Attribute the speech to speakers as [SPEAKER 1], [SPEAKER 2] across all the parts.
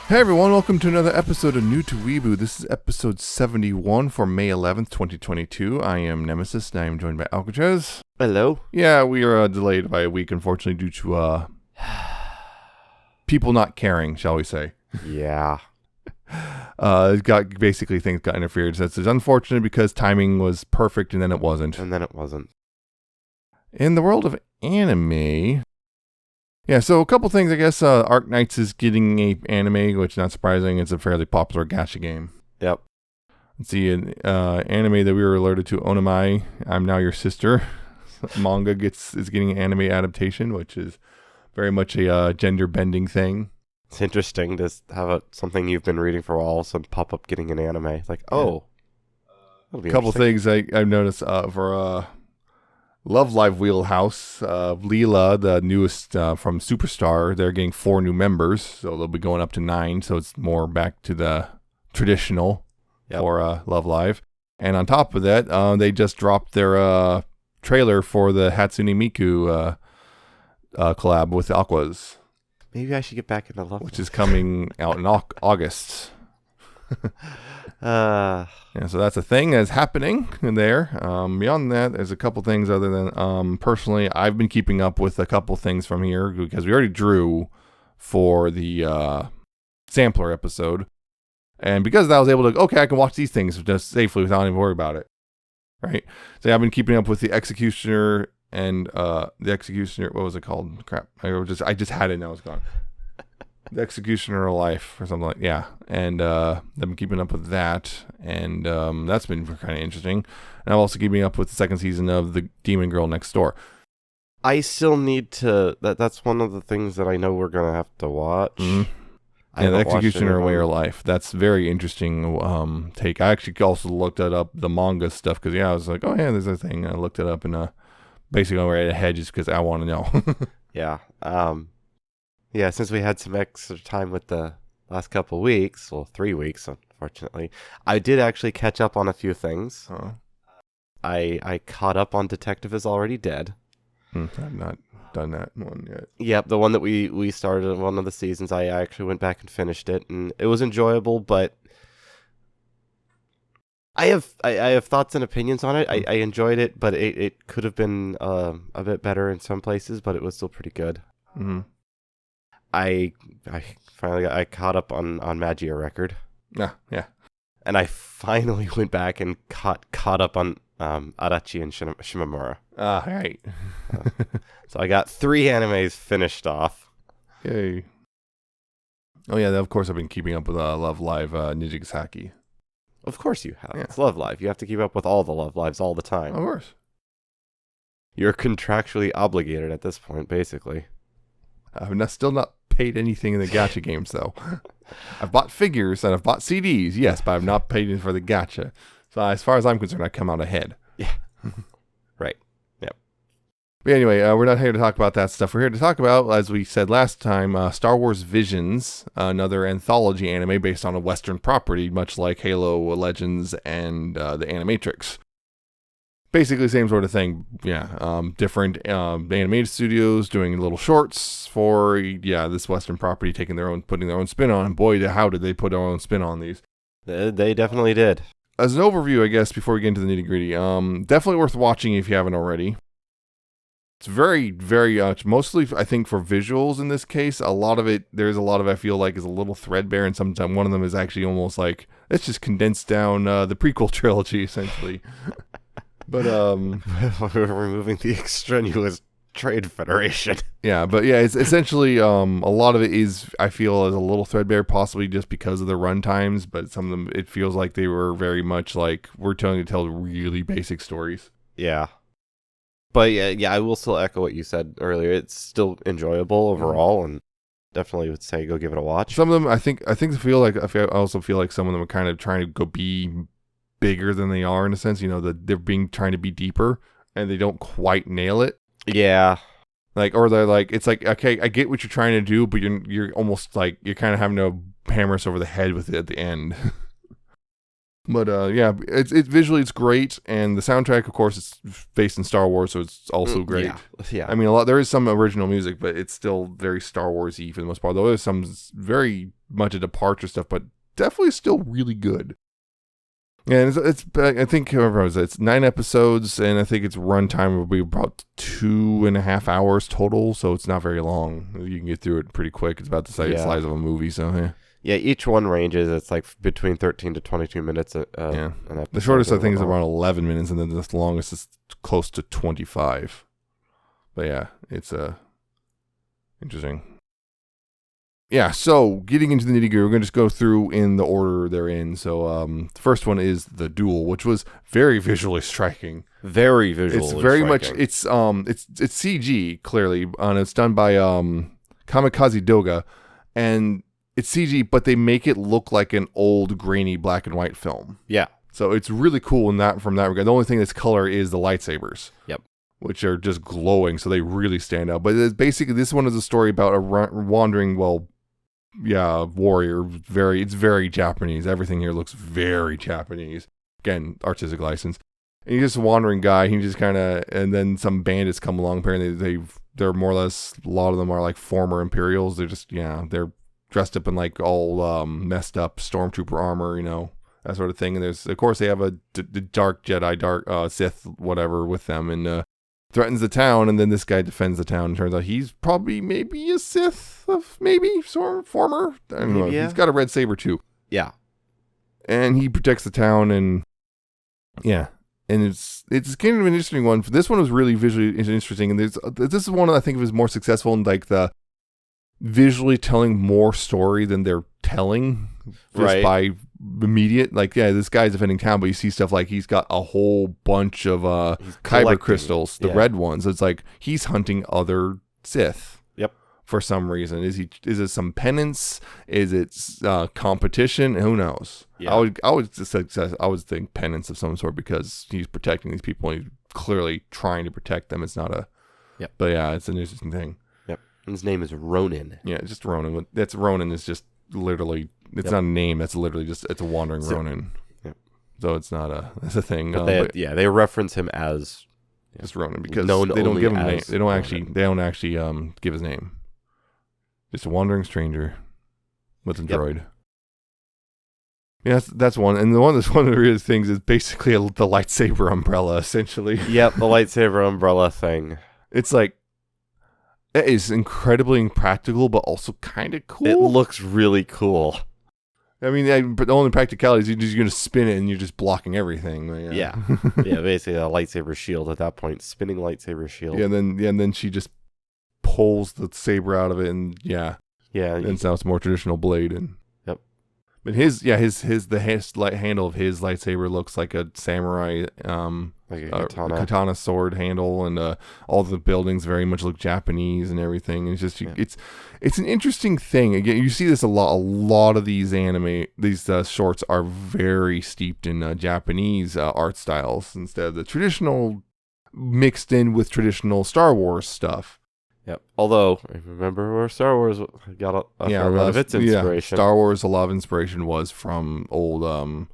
[SPEAKER 1] Hey everyone, welcome to another episode of New to Weeaboo. This is episode 71 for May 11th, 2022. I am Nemesis and I am joined by Alcatraz.
[SPEAKER 2] Hello.
[SPEAKER 1] Yeah, we are delayed by a week, unfortunately, due to people not caring, shall we say.
[SPEAKER 2] Yeah.
[SPEAKER 1] Things got interfered. So it's unfortunate because timing was perfect and then it wasn't. In the world of anime... Yeah, so a couple things, I guess. Arc Knights is getting a anime, which is not surprising. It's a fairly popular gacha game.
[SPEAKER 2] Yep.
[SPEAKER 1] Let's see, an anime that we were alerted to, Onamai, I'm Now Your Sister. Manga is getting an anime adaptation, which is very much a gender-bending thing.
[SPEAKER 2] It's interesting to have something you've been reading for a while also pop up getting an anime. It's like, oh.
[SPEAKER 1] A couple things I've noticed for... Love Live Wheelhouse, Leela, the newest from Superstar, they're getting 4 new members, so they'll be going up to 9, so it's more back to the traditional for Love Live. And on top of that, they just dropped their trailer for the Hatsune Miku collab with Aquas.
[SPEAKER 2] Maybe I should get back into Love Live.
[SPEAKER 1] Which is coming out in August. Yeah, so that's a thing that's happening in there. Beyond that, there's a couple things other than personally, I've been keeping up with a couple things from here because we already drew for the sampler episode, and because of that, I was able to I can watch these things just safely without even worry about it. Right. So I've been keeping up with the Executioner and the Executioner. What was it called? Crap. I just had it. Now it's gone. The Executioner of Life or something and I've been keeping up with that, and that's been kind of interesting. And I'm also keeping up with the second season of The Demon Girl Next Door.
[SPEAKER 2] I still need to. That's one of the things that I know we're gonna have to watch.
[SPEAKER 1] Mm-hmm. Yeah, The Executioner Way of Life. That's very interesting take. I actually also looked that up, the manga stuff, because I was like, oh yeah, there's a thing. I looked it up and basically I right ahead just because I want to know.
[SPEAKER 2] Yeah. Yeah, since we had some extra time with the last couple weeks, 3 weeks, unfortunately, I did actually catch up on a few things.
[SPEAKER 1] Oh.
[SPEAKER 2] I caught up on Detective Is Already Dead.
[SPEAKER 1] I've not done that one yet.
[SPEAKER 2] Yep, the one that we started in one of the seasons. I actually went back and finished it, and it was enjoyable, but I have thoughts and opinions on it. I enjoyed it, but it could have been a bit better in some places, but it was still pretty good.
[SPEAKER 1] Mm-hmm.
[SPEAKER 2] I finally caught up on Magia Record.
[SPEAKER 1] Yeah.
[SPEAKER 2] And I finally went back and caught up on Arachi and Shimamura.
[SPEAKER 1] Right.
[SPEAKER 2] So I got 3 animes finished off.
[SPEAKER 1] Yay. Oh yeah, of course I've been keeping up with Love Live Nijigasaki.
[SPEAKER 2] Of course you have.
[SPEAKER 1] Yeah.
[SPEAKER 2] It's Love Live. You have to keep up with all the Love Lives all the time.
[SPEAKER 1] Of course.
[SPEAKER 2] You're contractually obligated at this point, basically.
[SPEAKER 1] I've still not paid anything in the gacha games, though. I've bought figures and I've bought CDs, yes, but I've not paid in for the gacha. So as far as I'm concerned, I come out ahead.
[SPEAKER 2] Yeah. Right. Yep.
[SPEAKER 1] But anyway, we're not here to talk about that stuff. We're here to talk about, as we said last time, Star Wars Visions, another anthology anime based on a Western property, much like Halo Legends and the Animatrix. Basically, same sort of thing. Yeah, different animated studios doing little shorts for this Western property, putting their own spin on. And boy, how did they put their own spin on these?
[SPEAKER 2] They definitely did.
[SPEAKER 1] As an overview, I guess, before we get into the nitty gritty, definitely worth watching if you haven't already. It's very, very much, mostly I think for visuals in this case. There's a lot of I feel like is a little threadbare, and sometimes one of them is actually almost like let's just condense down the prequel trilogy essentially. But
[SPEAKER 2] we're removing the extraneous trade federation.
[SPEAKER 1] Yeah, but yeah, it's essentially a lot of it is I feel is a little threadbare, possibly just because of the run times. But some of them it feels like they were very much like we're trying to tell really basic stories.
[SPEAKER 2] Yeah, but yeah, I will still echo what you said earlier. It's still enjoyable overall, and definitely would say go give it a watch.
[SPEAKER 1] Some of them, I also feel like some of them are kind of trying to go be bigger than they are in a sense, they're trying to be deeper and they don't quite nail it.
[SPEAKER 2] Yeah.
[SPEAKER 1] Or they're like, it's like, okay, I get what you're trying to do, but you're almost like, you're kind of having to hammer us over the head with it at the end. But yeah, it's visually it's great, and the soundtrack, of course, it's based in Star Wars, so it's also great.
[SPEAKER 2] Yeah.
[SPEAKER 1] I mean, there is some original music, but it's still very Star Wars-y for the most part. Though there's some very much a departure stuff, but definitely still really good. And it's I think it's 9 episodes, and I think its runtime will be about 2.5 hours total, so it's not very long. You can get through it pretty quick. It's about the size of a movie, so yeah.
[SPEAKER 2] Yeah, each one ranges. It's like between 13 to 22 minutes. An episode.
[SPEAKER 1] The shortest I think is around 11 minutes, and then the longest is close to 25. But yeah, it's interesting. Yeah, so getting into the nitty-gritty, we're going to just go through in the order they're in. So the first one is the Duel, which was very visually striking.
[SPEAKER 2] Very visually
[SPEAKER 1] It's very
[SPEAKER 2] striking.
[SPEAKER 1] much, it's CG, clearly, and it's done by Kamikaze Doga, and it's CG, but they make it look like an old, grainy black and white film.
[SPEAKER 2] Yeah.
[SPEAKER 1] So it's really cool from that regard. The only thing that's color is the lightsabers.
[SPEAKER 2] Yep.
[SPEAKER 1] Which are just glowing, so they really stand out. But it's basically, this one is a story about a wandering, warrior. It's very Japanese. Everything here looks very Japanese. Again, artistic license. And he's just a wandering guy. He just kind of, and then some bandits come along. Apparently, they're more or less, a lot of them are like former Imperials. They're just, they're dressed up in like all messed up stormtrooper armor, that sort of thing. And there's, of course, they have a dark Jedi, Sith, whatever, with them, and threatens the town. And then this guy defends the town. And turns out he's probably maybe a Sith, former. I don't know.
[SPEAKER 2] Yeah.
[SPEAKER 1] He's got a red saber too.
[SPEAKER 2] Yeah.
[SPEAKER 1] And he protects the town, and yeah. And it's kind of an interesting one. This one was really visually interesting, and this is one that I think was more successful in like the visually telling more story than they're telling just by immediate. Like, this guy's defending town, but you see stuff like he's got a whole bunch of kyber crystals, the red ones. It's like he's hunting other Sith.
[SPEAKER 2] Yep.
[SPEAKER 1] For some reason, is it some penance? Is it competition? Who knows?
[SPEAKER 2] Yeah.
[SPEAKER 1] I would think penance of some sort, because he's protecting these people. And he's clearly trying to protect them. It's not a.
[SPEAKER 2] Yep.
[SPEAKER 1] But yeah, it's an interesting thing.
[SPEAKER 2] Yep. And his name is Ronin.
[SPEAKER 1] Yeah, just Ronin. Ronin is just literally. It's not a name. That's literally just. It's a wandering Ronin.
[SPEAKER 2] Yep.
[SPEAKER 1] So it's not a thing.
[SPEAKER 2] But they reference him as
[SPEAKER 1] just Ronin, because
[SPEAKER 2] known
[SPEAKER 1] they don't give him a name. They don't
[SPEAKER 2] Ronin.
[SPEAKER 1] actually give his name. Just a wandering stranger with a droid. Yeah, that's one. And one of the weirdest things is basically the lightsaber umbrella, essentially.
[SPEAKER 2] Yep, the lightsaber umbrella thing.
[SPEAKER 1] It's like, it is incredibly impractical, but also kind of cool.
[SPEAKER 2] It looks really cool.
[SPEAKER 1] I mean, but the only practicality is you're just going to spin it and you're just blocking everything.
[SPEAKER 2] Yeah. Yeah, basically a lightsaber shield at that point. Spinning lightsaber shield.
[SPEAKER 1] Yeah, and then she just pulls the saber out of it, and and now it's a more traditional blade. And but the handle of his lightsaber looks like a samurai
[SPEAKER 2] like a
[SPEAKER 1] katana sword handle, and all the buildings very much look Japanese and everything. And it's just it's an interesting thing. Again, you see this a lot. A lot of these shorts are very steeped in Japanese art styles instead of the traditional, mixed in with traditional Star Wars stuff.
[SPEAKER 2] Yep. Although, remember where Star Wars got a lot of its inspiration.
[SPEAKER 1] Star Wars, a lot of inspiration was from old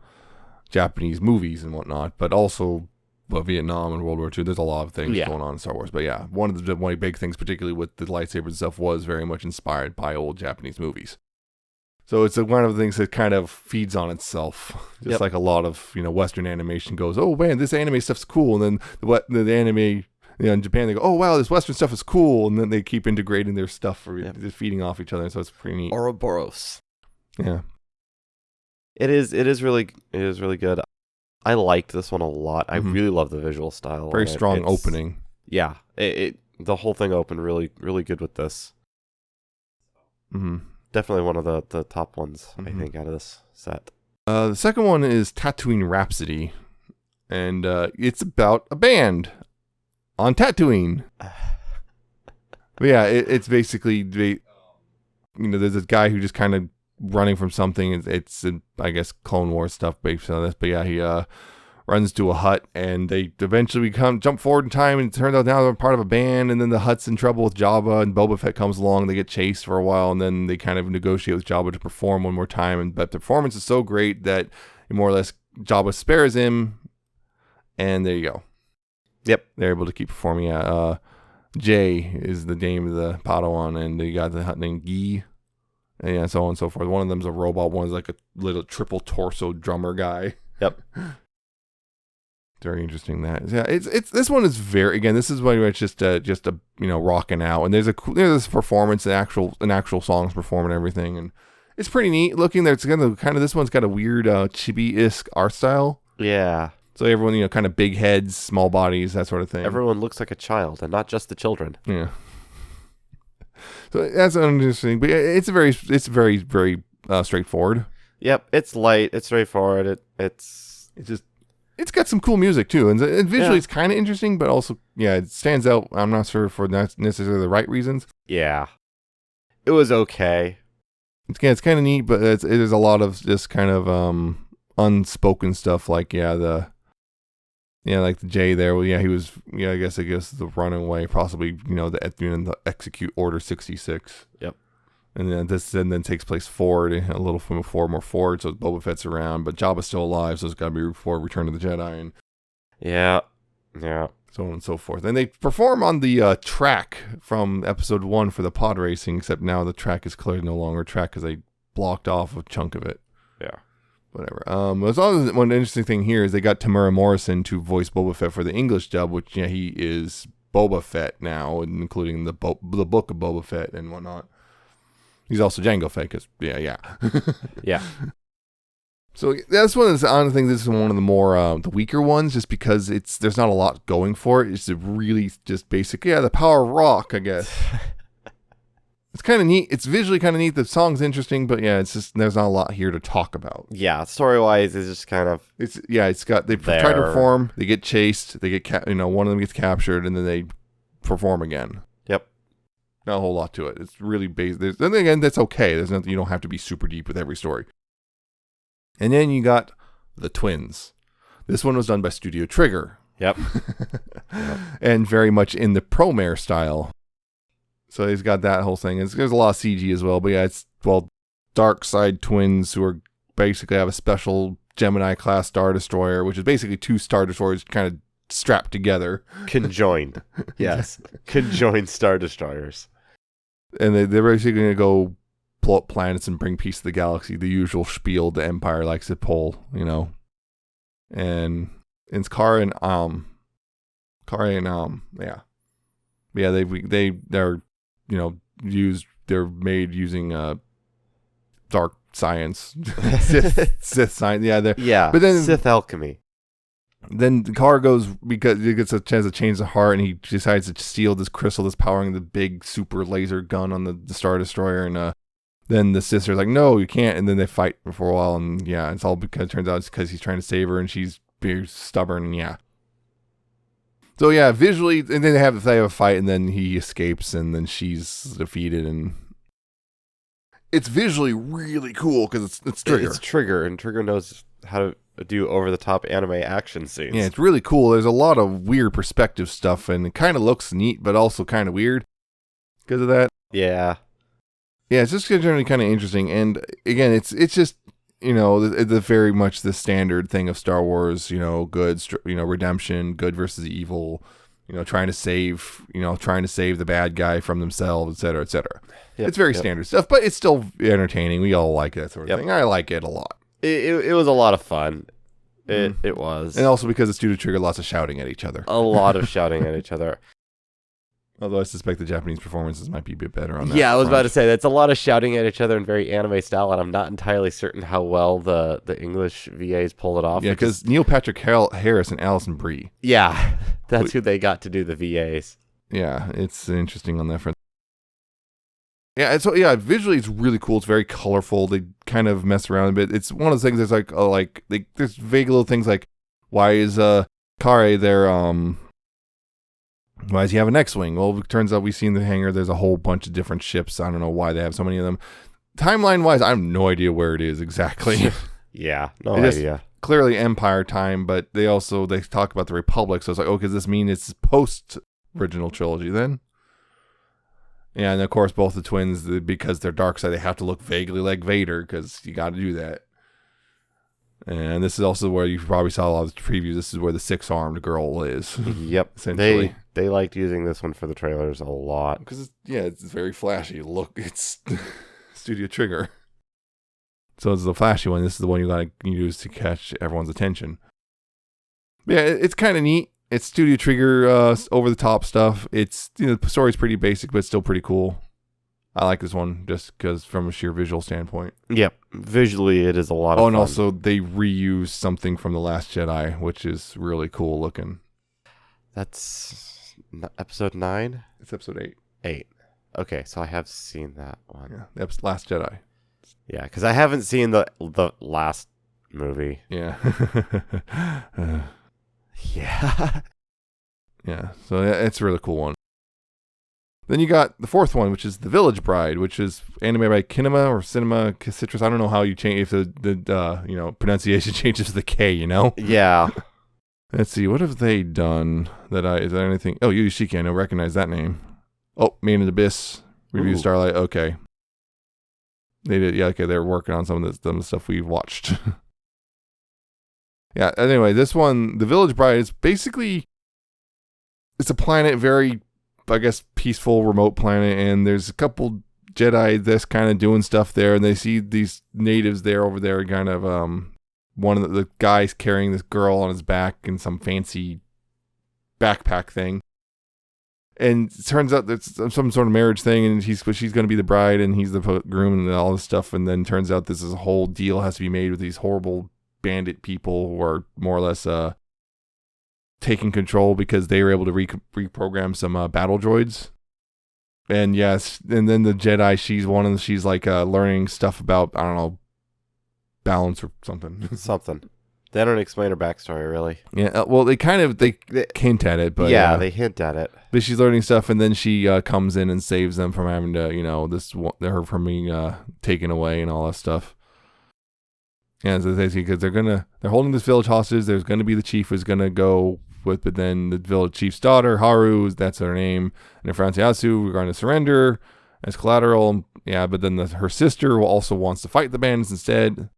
[SPEAKER 1] Japanese movies and whatnot, but also Vietnam and World War II. There's a lot of things going on in Star Wars. But yeah, one of the big things, particularly with the lightsabers and stuff, was very much inspired by old Japanese movies. So it's one of the things that kind of feeds on itself. Just like a lot of Western animation goes, oh man, this anime stuff's cool. And then the anime... in Japan, they go, oh wow, this Western stuff is cool, and then they keep integrating their stuff for just feeding off each other. So it's pretty neat.
[SPEAKER 2] Ouroboros.
[SPEAKER 1] Yeah,
[SPEAKER 2] it is really good. I liked this one a lot. I really love the visual style.
[SPEAKER 1] Very strong opening.
[SPEAKER 2] Yeah, the whole thing opened really good with this.
[SPEAKER 1] Mm-hmm.
[SPEAKER 2] Definitely one of the top ones I think out of this set.
[SPEAKER 1] The second one is Tatooine Rhapsody, and it's about a band on Tatooine. But yeah, it's basically there's a guy who just kind of running from something. It's I guess Clone Wars stuff based on this. But yeah, he runs to a hut, and they eventually jump forward in time, and it turns out now they're part of a band. And then the hut's in trouble with Jabba, and Boba Fett comes along. They get chased for a while, and then they kind of negotiate with Jabba to perform one more time. But the performance is so great that it more or less Jabba spares him, and there you go.
[SPEAKER 2] Yep.
[SPEAKER 1] They're able to keep performing. Yeah, Jay is the name of the Padawan, and they got the named Gi, and yeah, so on and so forth. One of them's a robot. One's like a little triple torso drummer guy.
[SPEAKER 2] Yep.
[SPEAKER 1] Very interesting. That it's this one is very, again, this is when it's just a rocking out, and there's this performance, an actual songs performed and everything, and it's pretty neat looking. There, it's kind of this one's got a weird chibi-esque art style.
[SPEAKER 2] Yeah.
[SPEAKER 1] So everyone, kind of big heads, small bodies, that sort of thing.
[SPEAKER 2] Everyone looks like a child, and not just the children.
[SPEAKER 1] Yeah. So that's interesting, but it's very very straightforward.
[SPEAKER 2] Yep, it's light, it's straightforward.
[SPEAKER 1] It's got some cool music too, and visually it's kind of interesting, but also it stands out. I'm not sure for not necessarily the right reasons.
[SPEAKER 2] Yeah, it was okay.
[SPEAKER 1] It's kind of neat, but it is a lot of just kind of unspoken stuff, like like the Jay there. Well, he was I guess the runaway, possibly the execute Order 66.
[SPEAKER 2] Yep.
[SPEAKER 1] And then this then takes place forward, a little more forward, so Boba Fett's around, but Jabba's still alive, so it's got to be before Return of the Jedi, and
[SPEAKER 2] yeah,
[SPEAKER 1] so on and so forth. And they perform on the track from Episode 1 for the pod racing, except now the track is clearly no longer a track because they blocked off a chunk of it.
[SPEAKER 2] Yeah.
[SPEAKER 1] Whatever. One interesting thing here is they got Tamura Morrison to voice Boba Fett for the English dub, which he is Boba Fett now, including the book of Boba Fett and whatnot. He's also Jango Fett, because, yeah. So that's one of the, I think this is one of the more, the weaker ones, just because there's not a lot going for it. It's a really just basic, the power of rock, I guess. It's kind of neat. It's visually kind of neat. The song's interesting, but it's just, there's not a lot here to talk about.
[SPEAKER 2] Yeah, story-wise, it's just kind of...
[SPEAKER 1] It's got, they try to perform, they get chased, they get, one of them gets captured, and then they perform again.
[SPEAKER 2] Yep.
[SPEAKER 1] Not a whole lot to it. It's really basic. Then again, that's okay. There's nothing, you don't have to be super deep with every story. And then you got the twins. This one was done by Studio Trigger.
[SPEAKER 2] Yep.
[SPEAKER 1] And very much in the Promare style. So he's got that whole thing. There's a lot of CG as well, but it's dark side twins who are basically have a special Gemini class Star Destroyer, which is basically two Star Destroyers kind of strapped together.
[SPEAKER 2] Conjoined. Yes. Conjoined Star Destroyers. And
[SPEAKER 1] they're basically going to go blow up planets and bring peace to the galaxy. The usual spiel the Empire likes to pull, And it's Kara and yeah. Yeah, they're they're made using dark science. Sith science. Yeah, but then
[SPEAKER 2] Sith alchemy.
[SPEAKER 1] Then Kara goes because he gets a chance to change the heart, and he decides to steal this crystal that's powering the big super laser gun on the Star Destroyer, and then the sister's like, no, you can't, and then they fight for a while, and it's all because it turns out it's because he's trying to save her, and she's very stubborn, and so visually, and then they have a fight, and then he escapes, and then she's defeated, and it's visually really cool because it's Trigger.
[SPEAKER 2] It's Trigger, and Trigger knows how to do over-the-top anime action scenes.
[SPEAKER 1] Yeah, it's really cool. There's a lot of weird perspective stuff, and it kind of looks neat, but also kind of weird because of that.
[SPEAKER 2] Yeah.
[SPEAKER 1] Yeah, it's just generally kind of interesting, and again, it's just, the very much the standard thing of Star Wars, good, redemption, good versus evil, trying to save the bad guy from themselves, et cetera, et cetera. Yep, it's very standard stuff, but it's still entertaining. We all like that sort of thing. I like it a lot.
[SPEAKER 2] It was a lot of fun. It was.
[SPEAKER 1] And also because it's Studio Trigger, lots of shouting at each other.
[SPEAKER 2] A lot of shouting at each other.
[SPEAKER 1] Although I suspect the Japanese performances might be a bit better on that.
[SPEAKER 2] Yeah, I was about to say, that's a lot of shouting at each other in very anime style, and I'm not entirely certain how well the English VAs pull it off.
[SPEAKER 1] Yeah, because Neil Patrick Harris and Alison Brie.
[SPEAKER 2] Yeah, that's who they got to do the VAs.
[SPEAKER 1] Yeah, it's interesting on that front. Yeah, so visually it's really cool. It's very colorful. They kind of mess around a bit. It's one of those things that's there's vague little things like, why is Kare there? Why does he have an X-Wing? Well, it turns out we see in the hangar there's a whole bunch of different ships. I don't know why they have so many of them. Timeline-wise, I have no idea where it is exactly.
[SPEAKER 2] Yeah, no idea.
[SPEAKER 1] Clearly Empire time, but they talk about the Republic, so it's like, does this mean it's post-original trilogy then? Yeah, and of course both the twins, because they're dark side, they have to look vaguely like Vader, because you got to do that. And this is also where you probably saw a lot of the previews. This is where the 6-armed girl is.
[SPEAKER 2] Yep.
[SPEAKER 1] Essentially.
[SPEAKER 2] They liked using this one for the trailers a lot.
[SPEAKER 1] Because, it's very flashy. Look, it's Studio Trigger. So it's the flashy one. This is the one you got to use to catch everyone's attention. But yeah, it's kind of neat. It's Studio Trigger, over-the-top stuff. It's, the story's pretty basic, but it's still pretty cool. I like this one just because from a sheer visual standpoint.
[SPEAKER 2] Yep. Visually, it is a lot of fun.
[SPEAKER 1] And also they reused something from The Last Jedi, which is really cool looking.
[SPEAKER 2] That's episode 9?
[SPEAKER 1] It's episode 8.
[SPEAKER 2] 8. Okay, so I have seen that one.
[SPEAKER 1] Yeah, that's Last Jedi.
[SPEAKER 2] Yeah, because I haven't seen the last movie.
[SPEAKER 1] Yeah.
[SPEAKER 2] Yeah.
[SPEAKER 1] Yeah, so it's a really cool one. Then you got the 4th one, which is The Village Bride, which is animated by Kinema or Cinema Citrus. I don't know how you change if the pronunciation changes to the K,
[SPEAKER 2] Yeah.
[SPEAKER 1] Let's see, what have they done is there anything? Oh, Yu Shiki, I know, recognize that name. Oh, Main and Abyss, Review
[SPEAKER 2] Ooh.
[SPEAKER 1] Starlight, okay. They did, yeah, okay, they're working on some of the stuff we've watched. Yeah, anyway, this one, The Village Bride, is basically, it's a planet, very, I guess, peaceful, remote planet, and there's a couple Jedi that's kind of doing stuff there, and they see these natives there over there, kind of, one of the guys carrying this girl on his back in some fancy backpack thing. And it turns out it's some sort of marriage thing, and she's going to be the bride, and he's the groom, and all this stuff. And then turns out this is a whole deal has to be made with these horrible bandit people who are more or less taking control because they were able to reprogram some battle droids. And yes, and then the Jedi, she's like learning stuff about, I don't know, balance or something.
[SPEAKER 2] Something. They don't explain her backstory, really.
[SPEAKER 1] Yeah, well, they hint at it, but
[SPEAKER 2] yeah, they hint at it.
[SPEAKER 1] But she's learning stuff, and then she comes in and saves them from having to, her from being taken away and all that stuff. Yeah, so because they're holding this village hostage. There's gonna be the chief who's gonna go with, but then the village chief's daughter, Haru, that's her name, and her friend Yasu, we're going to surrender as collateral. Yeah, but then her sister also wants to fight the bandits instead.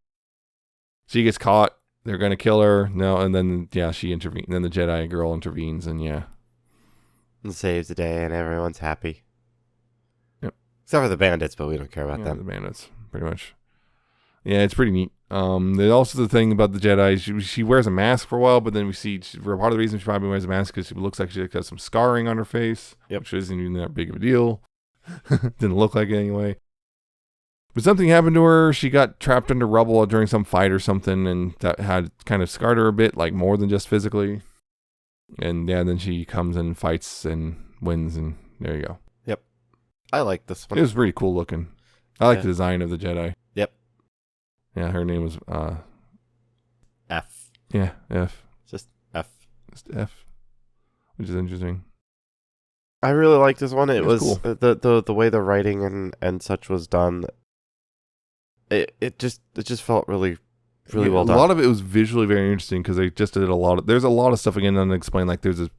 [SPEAKER 1] She gets caught. They're going to kill her. No, and then, she intervenes. Then the Jedi girl intervenes, and
[SPEAKER 2] And saves the day, and everyone's happy.
[SPEAKER 1] Yep.
[SPEAKER 2] Except for the bandits, but we don't care about them.
[SPEAKER 1] The bandits, pretty much. Yeah, it's pretty neat. There's also the thing about the Jedi. She wears a mask for a while, but then we see, for part of the reason she probably wears a mask because she looks like she has some scarring on her face, which isn't even that big of a deal. Didn't look like it anyway. But something happened to her. She got trapped under rubble during some fight or something, and that had kind of scarred her a bit, like more than just physically. And then she comes and fights and wins, and there you go.
[SPEAKER 2] Yep. I like this one.
[SPEAKER 1] It was pretty cool looking. I like the design of the Jedi.
[SPEAKER 2] Yep.
[SPEAKER 1] Yeah, her name was
[SPEAKER 2] F.
[SPEAKER 1] Yeah, F.
[SPEAKER 2] Just F.
[SPEAKER 1] Just F. Which is interesting.
[SPEAKER 2] I really like this one. It was
[SPEAKER 1] cool.
[SPEAKER 2] The way the writing and such was done. It just felt really well done.
[SPEAKER 1] A lot of it was visually very interesting because they just did a lot of. There's a lot of stuff again unexplained. Like there's the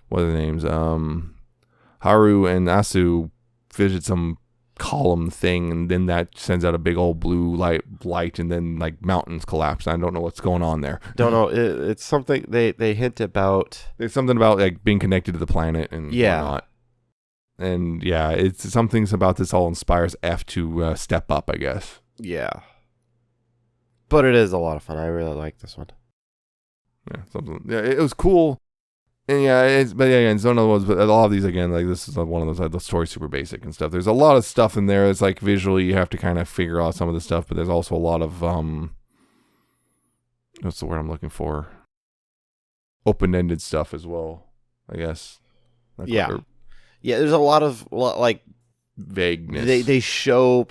[SPEAKER 1] what are the names? Haru and Asu visit some column thing, and then that sends out a big old blue light, and then like mountains collapse. I don't know what's going on there.
[SPEAKER 2] Don't know. It's something they hint about.
[SPEAKER 1] There's something about like being connected to the planet and whatnot. And it's some things about this all inspires F to step up, I guess.
[SPEAKER 2] Yeah. But it is a lot of fun. I really like this one.
[SPEAKER 1] Yeah, something. Yeah, it was cool. And it's one of those. But a lot of these again, like this is one of those. Like, the story's super basic and stuff. There's a lot of stuff in there. It's like visually, you have to kind of figure out some of the stuff. But there's also a lot of what's the word I'm looking for? Open-ended stuff as well, I guess.
[SPEAKER 2] Yeah, there's a lot of like
[SPEAKER 1] vagueness.
[SPEAKER 2] They show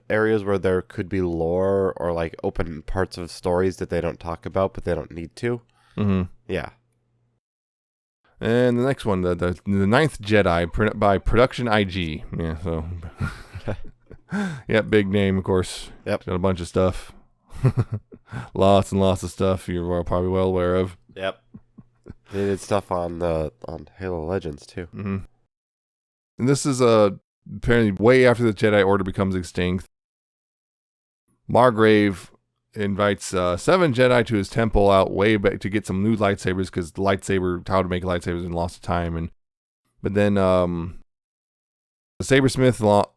[SPEAKER 2] areas where there could be lore or like open parts of stories that they don't talk about, but they don't need to.
[SPEAKER 1] Mm-hmm.
[SPEAKER 2] Yeah.
[SPEAKER 1] And the next one, the Ninth Jedi by Production IG. Yeah, so big name, of course.
[SPEAKER 2] Yep.
[SPEAKER 1] Got a bunch of stuff. Lots and lots of stuff you're probably well aware of.
[SPEAKER 2] Yep. They did stuff on Halo Legends too.
[SPEAKER 1] Mm-hmm. And this is apparently way after the Jedi Order becomes extinct. Margrave invites 7 Jedi to his temple out way back to get some new lightsabers because how to make lightsabers in Lost Time. But then the sabersmith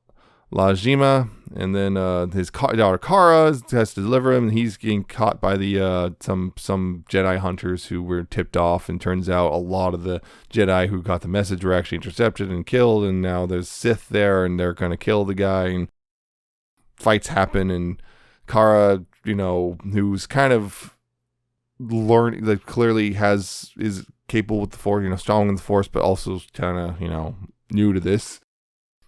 [SPEAKER 1] Lajima, and then his daughter Kara has to deliver him, and he's getting caught by the some Jedi hunters who were tipped off, and turns out a lot of the Jedi who got the message were actually intercepted and killed, and now there's Sith there, and they're going to kill the guy, and fights happen, and Kara, who's kind of learning, that clearly is capable with the Force, strong in the Force, but also kind of, new to this.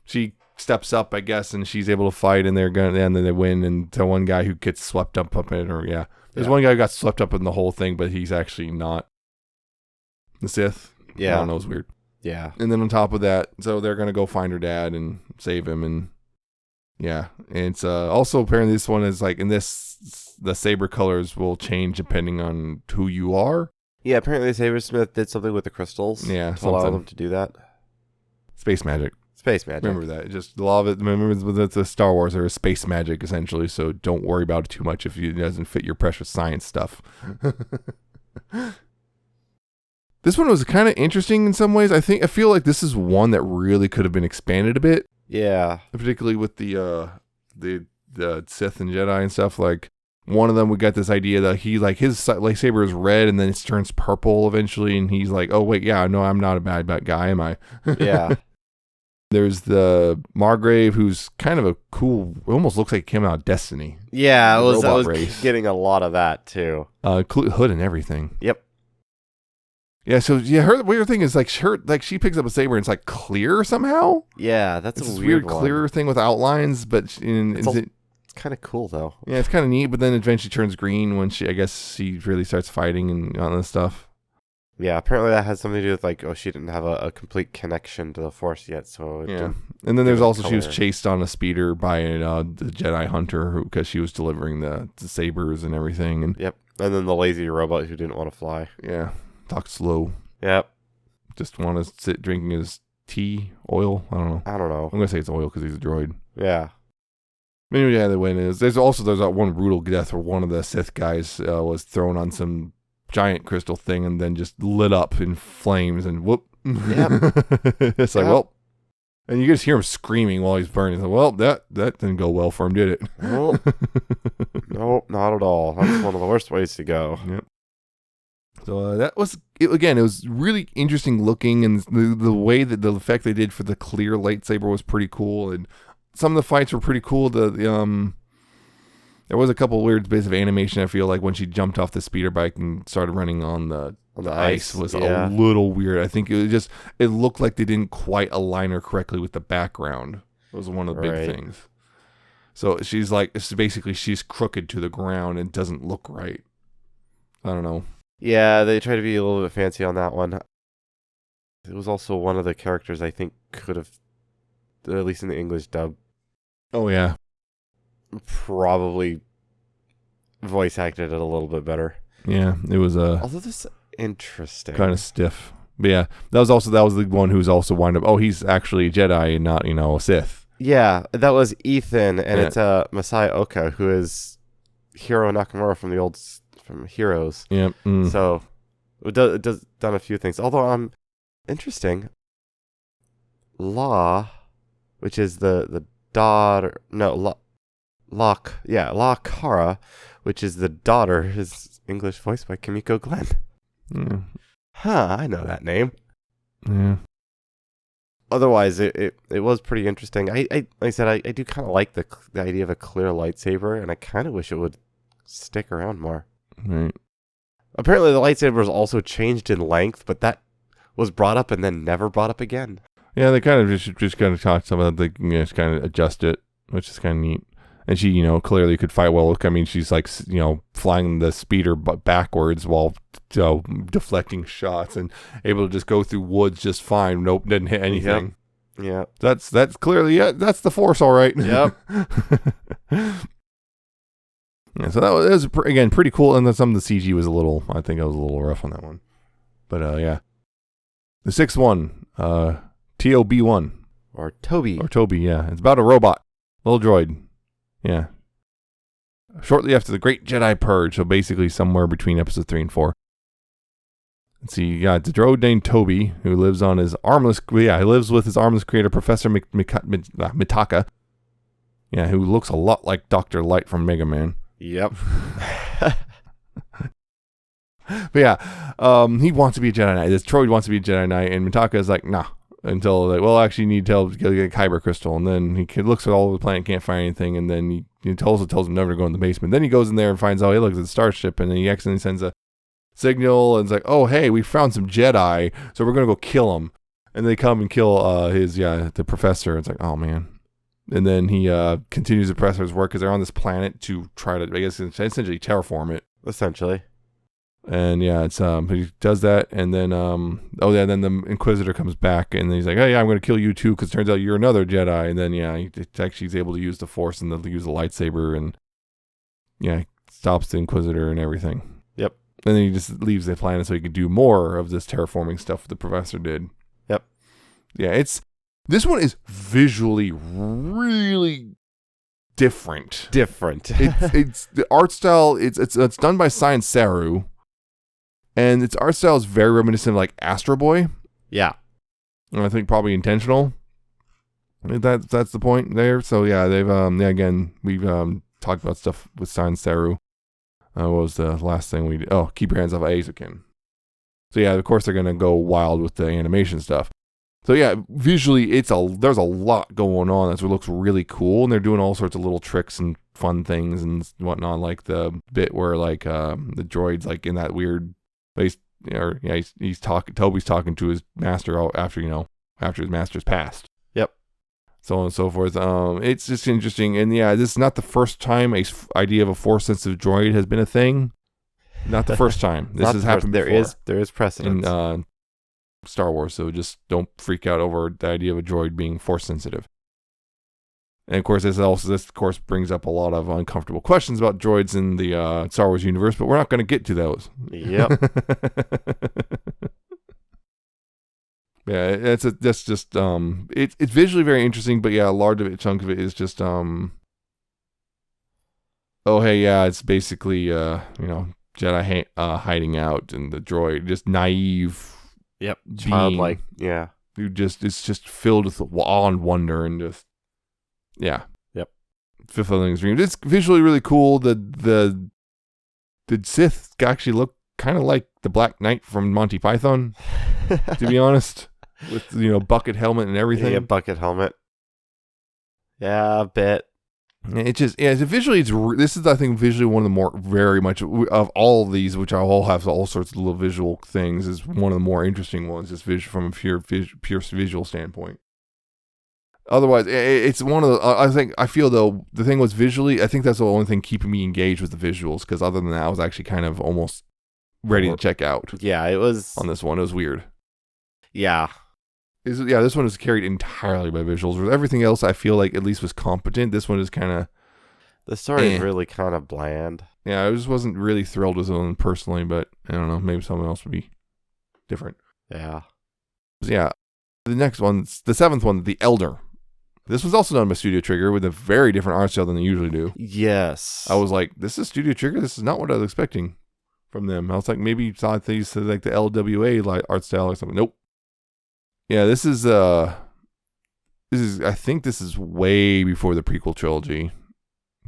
[SPEAKER 1] She steps up, I guess, and she's able to fight, and and then they win. And the one guy who gets swept up in it, there's one guy who got swept up in the whole thing, but he's actually not the Sith.
[SPEAKER 2] Yeah,
[SPEAKER 1] I don't know, it's weird.
[SPEAKER 2] Yeah,
[SPEAKER 1] and then on top of that, so they're gonna go find her dad and save him, and it's also apparently this one is like in this the saber colors will change depending on who you are.
[SPEAKER 2] Yeah, apparently the Sabersmith did something with the crystals.
[SPEAKER 1] Yeah,
[SPEAKER 2] to allow them to do that.
[SPEAKER 1] Space magic.
[SPEAKER 2] Space magic.
[SPEAKER 1] Remember that. Just a lot of it. Remember with the Star Wars, there is space magic essentially. So don't worry about it too much if it doesn't fit your precious science stuff. This one was kind of interesting in some ways. I feel like this is one that really could have been expanded a bit.
[SPEAKER 2] Yeah.
[SPEAKER 1] Particularly with the Sith and Jedi and stuff. Like one of them, we got this idea that his lightsaber is red and then it turns purple eventually, and he's like, "Oh wait, yeah, no, I'm not a bad guy, am I?"
[SPEAKER 2] Yeah.
[SPEAKER 1] There's the Margrave, who's kind of a cool, almost looks like it came out of Destiny.
[SPEAKER 2] Yeah, I was
[SPEAKER 1] race.
[SPEAKER 2] Getting a lot of that too.
[SPEAKER 1] Hood and everything.
[SPEAKER 2] Yep.
[SPEAKER 1] Yeah, so her weird thing is she picks up a saber and it's like clear somehow.
[SPEAKER 2] Yeah, that's
[SPEAKER 1] it's
[SPEAKER 2] a
[SPEAKER 1] weird
[SPEAKER 2] one.
[SPEAKER 1] Clear thing with outlines, but
[SPEAKER 2] it's kind of cool though.
[SPEAKER 1] Yeah, it's kind of neat, but then eventually turns green when she really starts fighting and all this stuff.
[SPEAKER 2] Yeah, apparently that has something to do with she didn't have a complete connection to the Force yet, so
[SPEAKER 1] and then there's also she was chased on a speeder by the Jedi hunter because she was delivering the sabers and everything, and
[SPEAKER 2] and then the lazy robot who didn't want to fly.
[SPEAKER 1] Yeah, talk slow.
[SPEAKER 2] Yep,
[SPEAKER 1] just want to sit drinking his tea, oil. I don't know. I'm gonna say it's oil because he's a droid.
[SPEAKER 2] Yeah.
[SPEAKER 1] Anyway, the win is there's that one brutal death where one of the Sith guys was thrown on some giant crystal thing and then just lit up in flames and whoop.
[SPEAKER 2] Yep.
[SPEAKER 1] It's like, well, and you just hear him screaming while he's burning. Like, well, that didn't go well for him, did it?
[SPEAKER 2] Well, nope, not at all. That's one of the worst ways to go.
[SPEAKER 1] Yep. So that was it. Again, it was really interesting looking, and the way that the effect they did for the clear lightsaber was pretty cool, and some of the fights were pretty cool. There was a couple weird bits of animation. I feel like when she jumped off the speeder bike and started running on the ice was a little weird. I think it looked like they didn't quite align her correctly with the background. It was one of the big things. So she's crooked to the ground and doesn't look right. I don't know.
[SPEAKER 2] Yeah, they try to be a little bit fancy on that one. It was also one of the characters I think could have, at least in the English dub.
[SPEAKER 1] Oh yeah.
[SPEAKER 2] Probably voice acted it a little bit better.
[SPEAKER 1] Yeah, it was
[SPEAKER 2] although this is interesting,
[SPEAKER 1] kind of stiff. But yeah, that was the one who's also wound up. Oh, he's actually a Jedi and not a Sith.
[SPEAKER 2] Yeah, that was Ethan, and it's Masai Oka, who is Hiro Nakamura from Heroes.
[SPEAKER 1] Yeah.
[SPEAKER 2] So it does done a few things. Although interesting. La, which is the daughter. No, La Kara, which is the daughter, is English voiced by Kimiko Glenn.
[SPEAKER 1] Yeah.
[SPEAKER 2] Huh, I know that name.
[SPEAKER 1] Yeah.
[SPEAKER 2] Otherwise, it was pretty interesting. Like I said, I do kind of like the idea of a clear lightsaber, and I kind of wish it would stick around more.
[SPEAKER 1] Right.
[SPEAKER 2] Apparently, the lightsaber was also changed in length, but that was brought up and then never brought up again.
[SPEAKER 1] Yeah, they kind of just kind of talked about just kind of adjust it, which is kind of neat. And she, clearly could fight well. I mean, she's like, flying the speeder backwards while deflecting shots and able to just go through woods just fine. Nope, didn't hit anything.
[SPEAKER 2] Yep.
[SPEAKER 1] That's clearly, that's the Force, all right.
[SPEAKER 2] Yep.
[SPEAKER 1] Yeah, so that was again pretty cool. And then some of the CG was I think I was a little rough on that one. But yeah. The sixth one, TOB1.
[SPEAKER 2] Or Toby.
[SPEAKER 1] Yeah. It's about a robot, little droid. Yeah. shortly after the Great Jedi Purge, so basically somewhere between episode 3 and 4. Let's see, you got the droid named Toby, who lives on his armless, he lives with his armless creator, Professor Mitaka. Yeah, who looks a lot like Dr. Light from Mega Man.
[SPEAKER 2] Yep.
[SPEAKER 1] But yeah, he wants to be a Jedi Knight. This droid wants to be a Jedi Knight, and Mitaka is like, nah. Until, like, well, actually, you need to get a kyber crystal. And then he looks at all over the planet, can't find anything, and then he tells him never to go in the basement. Then he goes in there and finds out, he looks at the starship, and then he accidentally sends a signal, and it's like, oh, hey, we found some Jedi, so we're going to go kill them. And they come and kill the professor. It's like, oh, man. And then he continues the professor's work because they're on this planet to try to, I guess, essentially terraform it.
[SPEAKER 2] Essentially.
[SPEAKER 1] And yeah, it's he does that, and then then the Inquisitor comes back, and he's like, "Oh yeah, I'm going to kill you too," because it turns out you're another Jedi. And then he's able to use the Force and use the lightsaber, and yeah, stops the Inquisitor and everything.
[SPEAKER 2] Yep.
[SPEAKER 1] And then he just leaves the planet so he could do more of this terraforming stuff the Professor did.
[SPEAKER 2] Yep.
[SPEAKER 1] Yeah, this one is visually really different. It's the art style. It's done by Science Saru. And its art style is very reminiscent of like Astro Boy.
[SPEAKER 2] Yeah.
[SPEAKER 1] And I think probably intentional. That's the point there. So yeah, they've again, we've talked about stuff with Science Saru. What was the last thing we did? Oh, Keep Your Hands Off Azukin. So yeah, of course they're gonna go wild with the animation stuff. So yeah, visually there's a lot going on. That's what looks really cool, and they're doing all sorts of little tricks and fun things and whatnot, like the bit where like the droid's like in that weird he's talking. Toby's talking to his master after his master's passed.
[SPEAKER 2] Yep.
[SPEAKER 1] So on and so forth. It's just interesting, and yeah, this is not the first time a idea of a Force-sensitive droid has been a thing. Not the first time. This has happened before.
[SPEAKER 2] There is precedent
[SPEAKER 1] in Star Wars, so just don't freak out over the idea of a droid being Force-sensitive. And of course, this brings up a lot of uncomfortable questions about droids in the Star Wars universe, but we're not going to get to those.
[SPEAKER 2] Yep.
[SPEAKER 1] Yeah, it's visually very interesting, but yeah, a large chunk of it is just oh hey, yeah, it's basically Jedi hiding out, and the droid just naive.
[SPEAKER 2] Yep. Childlike. Yeah.
[SPEAKER 1] It's just filled with awe and wonder, and just. Yeah.
[SPEAKER 2] Yep.
[SPEAKER 1] Fulfilling his dreams. It's visually really cool. The Sith actually look kind of like the Black Knight from Monty Python, to be honest, with bucket helmet and everything.
[SPEAKER 2] Yeah, bucket helmet. Yeah, a bit.
[SPEAKER 1] It's visually. This is, I think, visually one of the more very much of all of these, which I all have all sorts of little visual things, is one of the more interesting ones, just from a pure visual standpoint. Otherwise, it's one of the. I feel though the thing was visually. I think that's the only thing keeping me engaged with the visuals, because other than that, I was actually kind of almost ready to check out.
[SPEAKER 2] Yeah, it was
[SPEAKER 1] on this one. It was weird.
[SPEAKER 2] Yeah,
[SPEAKER 1] this one is carried entirely by visuals. Whereas everything else, I feel like at least was competent. This one is kind of.
[SPEAKER 2] The story is really kind of bland.
[SPEAKER 1] Yeah, I just wasn't really thrilled with it personally, but I don't know. Maybe someone else would be different.
[SPEAKER 2] Yeah.
[SPEAKER 1] Yeah. The next one, the seventh one, The Elder. This was also done by Studio Trigger with a very different art style than they usually do.
[SPEAKER 2] Yes.
[SPEAKER 1] I was like, this is Studio Trigger? This is not what I was expecting from them. I was like, maybe thought they said like the LWA art style or something. Nope. Yeah, this is I think this is way before the prequel trilogy.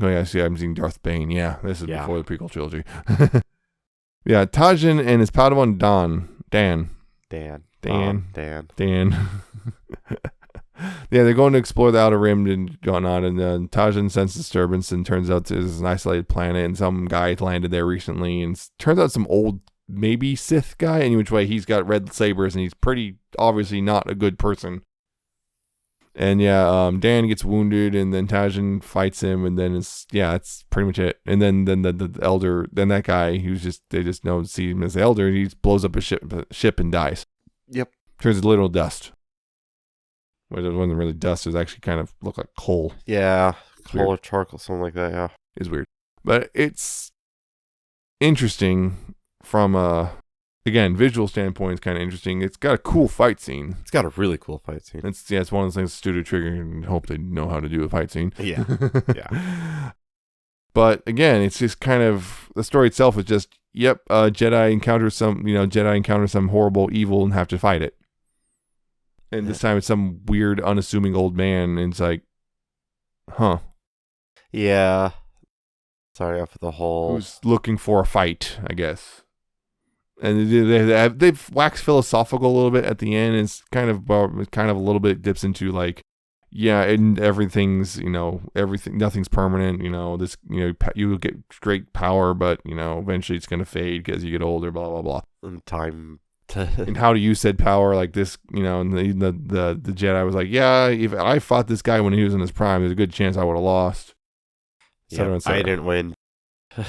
[SPEAKER 1] Oh yeah, see, I'm seeing Darth Bane. Yeah, this is before the prequel trilogy. Yeah, Tajin and his Padawan Dan. Yeah, they're going to explore the Outer Rim and whatnot, and Tajin senses disturbance, and turns out there's an isolated planet, and some guy landed there recently, and turns out some old, maybe Sith guy, any which way, he's got red sabers, and he's pretty obviously not a good person. And yeah, Dan gets wounded, and then Tajin fights him, and then it's pretty much it. And then the Elder, then that guy, they just see him as the Elder, and he blows up his ship and dies.
[SPEAKER 2] Yep.
[SPEAKER 1] Turns into little dust. Well, it wasn't really dust. It was actually kind of looked like coal.
[SPEAKER 2] Yeah, coal or charcoal, something like that, yeah.
[SPEAKER 1] It's weird. But it's interesting from again, visual standpoint. It's kind of interesting. It's got a cool fight scene.
[SPEAKER 2] It's got a really cool fight scene.
[SPEAKER 1] It's one of those things Studio Trigger and hope they know how to do a fight scene.
[SPEAKER 2] Yeah. Yeah.
[SPEAKER 1] But again, it's just kind of the story itself is just, yep, Jedi encounter some horrible evil and have to fight it. And this time it's some weird, unassuming old man, and it's like, huh.
[SPEAKER 2] Yeah. Sorry for the whole...
[SPEAKER 1] Who's looking for a fight, I guess. And they've waxed philosophical a little bit at the end. It's kind of a little bit dips into like, yeah, and everything's, nothing's permanent. You will get great power, but eventually it's gonna fade because you get older. Blah blah blah.
[SPEAKER 2] And time.
[SPEAKER 1] And how do you said power like this? And the Jedi was like, yeah, if I fought this guy when he was in his prime, there's a good chance I would have lost.
[SPEAKER 2] Yep, I didn't win.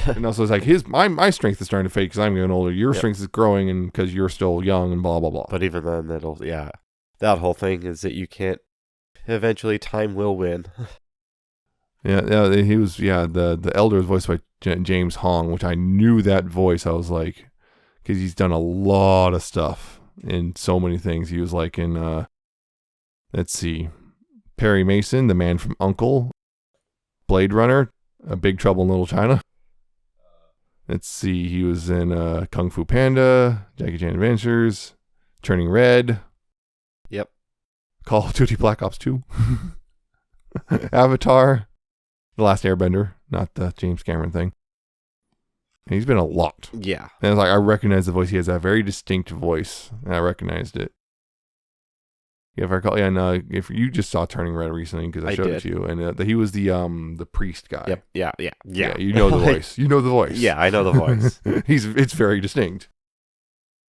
[SPEAKER 1] And also it's like my strength is starting to fade because I'm getting older. Your strength is growing and because you're still young and blah blah blah.
[SPEAKER 2] But even then, that whole thing is that you can't. Eventually, time will win.
[SPEAKER 1] Yeah, he was. Yeah, the elder is voiced by James Hong, which I knew that voice. I was like, because he's done a lot of stuff in so many things. He was like in, let's see, Perry Mason, The Man from U.N.C.L.E., Blade Runner, A Big Trouble in Little China. Let's see, he was in Kung Fu Panda, Jackie Chan Adventures, Turning Red.
[SPEAKER 2] Yep.
[SPEAKER 1] Call of Duty Black Ops 2. Avatar. The Last Airbender, not the James Cameron thing. And he's been a lot.
[SPEAKER 2] Yeah.
[SPEAKER 1] And it's like, I recognize the voice. He has a very distinct voice. And I recognized it. Yeah, if I recall, and if you just saw Turning Red recently, because I showed it to you, and he was the priest guy.
[SPEAKER 2] Yep. Yeah.
[SPEAKER 1] You know the voice. You know the voice.
[SPEAKER 2] Yeah, I know the voice.
[SPEAKER 1] It's very distinct.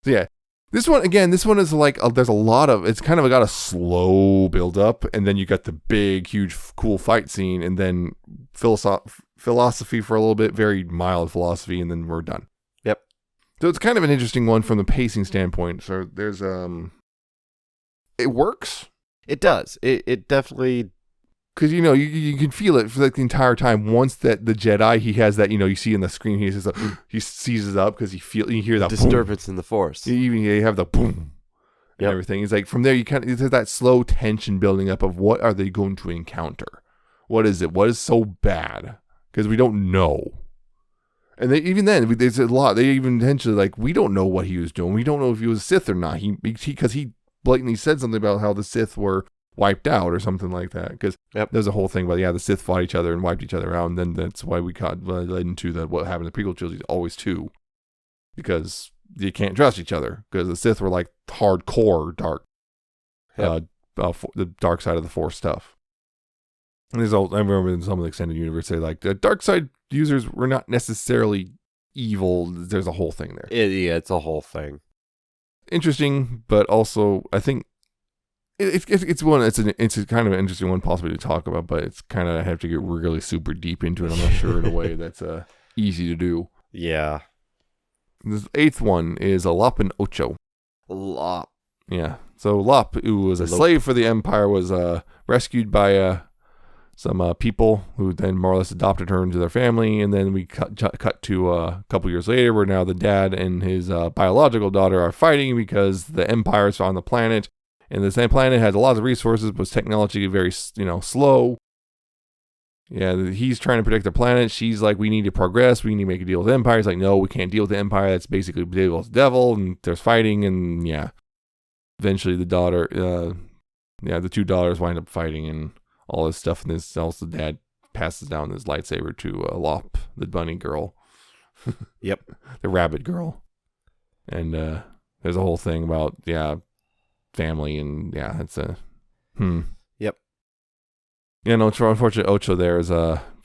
[SPEAKER 1] So yeah, this one is like there's a lot of, it's kind of got a slow build up, and then you got the big, huge, cool fight scene, and then philosophy for a little bit, very mild philosophy, and then we're done.
[SPEAKER 2] Yep.
[SPEAKER 1] So it's kind of an interesting one from the pacing standpoint. So there's it works.
[SPEAKER 2] It does. It definitely,
[SPEAKER 1] because you can feel it for like the entire time. Once that the Jedi, he has that, you see in the screen, he seizes up because you hear that
[SPEAKER 2] disturbance
[SPEAKER 1] boom.
[SPEAKER 2] In the Force.
[SPEAKER 1] You have the boom and everything. It's like from there you there's that slow tension building up of what are they going to encounter? What is it? What is so bad? Because we don't know. And there's a lot. They even intentionally like, we don't know what he was doing. We don't know if he was a Sith or not. Because he blatantly said something about how the Sith were wiped out or something like that. Because there's a whole thing about, the Sith fought each other and wiped each other out. And then that's why we led into what happened in the prequel trilogy, always two. Because you can't trust each other. Because the Sith were like hardcore dark. The dark side of the Force stuff. And I remember in some of the extended universe, they like the dark side users were not necessarily evil. There's a whole thing there.
[SPEAKER 2] It's a whole thing.
[SPEAKER 1] Interesting, but also I think it's a kind of an interesting one possibly to talk about, but it's kind of, I have to get really super deep into it. I'm not sure in a way that's easy to do.
[SPEAKER 2] Yeah.
[SPEAKER 1] The eighth one is Lop and Ocho.
[SPEAKER 2] Lop.
[SPEAKER 1] Yeah. So Lop, who was a slave for the Empire, was rescued by some people who then more or less adopted her into their family, and then we cut to a couple years later, where now the dad and his biological daughter are fighting because the Empire is on the planet, and the same planet has a lot of resources, but technology very slow. Yeah, he's trying to protect the planet. She's like, we need to progress. We need to make a deal with the Empire. He's like, no, we can't deal with the Empire. That's basically deal with the devil, and there's fighting, and eventually the daughter, the two daughters wind up fighting and all this stuff, and this also the dad passes down his lightsaber to Lop, the bunny girl.
[SPEAKER 2] Yep.
[SPEAKER 1] The rabbit girl. And there's a whole thing about family, and it's a
[SPEAKER 2] Yep.
[SPEAKER 1] Unfortunately Ocho there is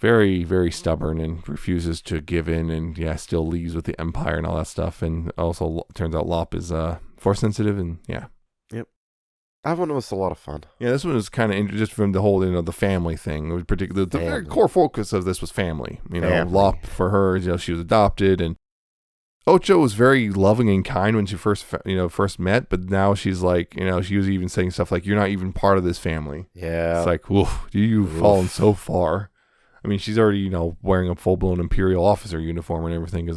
[SPEAKER 1] very, very stubborn and refuses to give in, and still leaves with the Empire and all that stuff, and also turns out Lop is Force sensitive, and
[SPEAKER 2] Yep. That one was a lot of fun.
[SPEAKER 1] Yeah, this one was kind of just from the whole, the family thing. It was particularly the very core focus of this was family. Lop for her, she was adopted, and Ocho was very loving and kind when she first met, but now she's like, she was even saying stuff like, "You're not even part of this family."
[SPEAKER 2] Yeah,
[SPEAKER 1] it's like, woof, you've fallen so far. I mean, she's already, wearing a full blown Imperial officer uniform and everything.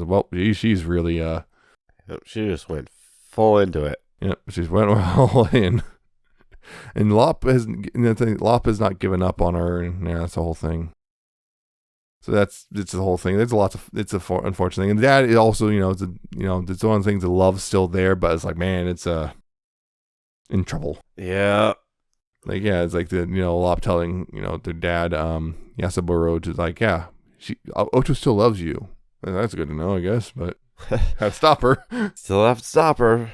[SPEAKER 1] She's really
[SPEAKER 2] she just went full into it.
[SPEAKER 1] Yep, she's went all in. And Lop has not given up on her, and that's the whole thing. So it's the whole thing. There's it's a unfortunate thing. And Dad is also, it's it's one of the things that love's still there, but it's like, man, it's in trouble.
[SPEAKER 2] Yeah.
[SPEAKER 1] Like, yeah, it's like Lop telling, their dad, Yasaburo, to like, yeah, Ocho still loves you. And that's good to know, I guess, but how to stop her.
[SPEAKER 2] Still have to stop her.